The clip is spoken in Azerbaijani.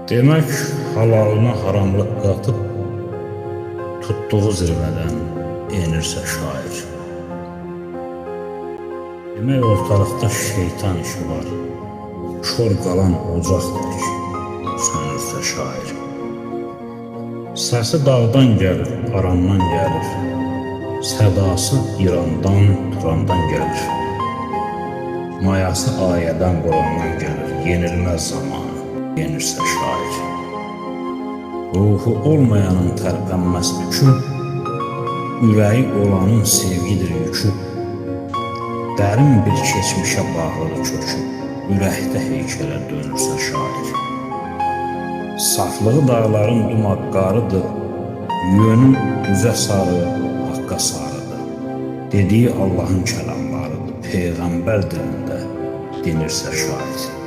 Demək halalına haramlıq qatıb tutduğu zirvədən enirsə şair. Demək ortalıqda şeytan işi var, kör qalan ocaqdır ki, sönürsə şair. Səsi dağdan gəlir, arandan gəlir, sədası İrandan, Turandan gəlir. Mayası ayədən, Qurandan gəlir, yenilməz zamanı, yenirsə şair. Ruhu olmayanın tərpənməz yükü, ürəyi olanın sevgidir yükü. Dərin bir keçmişə bağlıdır kökü, ürəkdə heykələ dönürsə şair. Saflığı dağların dumaqqarıdır, yönü düzə sarı, haqqa sarıdır. Dediyi Allahın kəlamlarıdır, Peyğəmbər dilində dinirsə şair.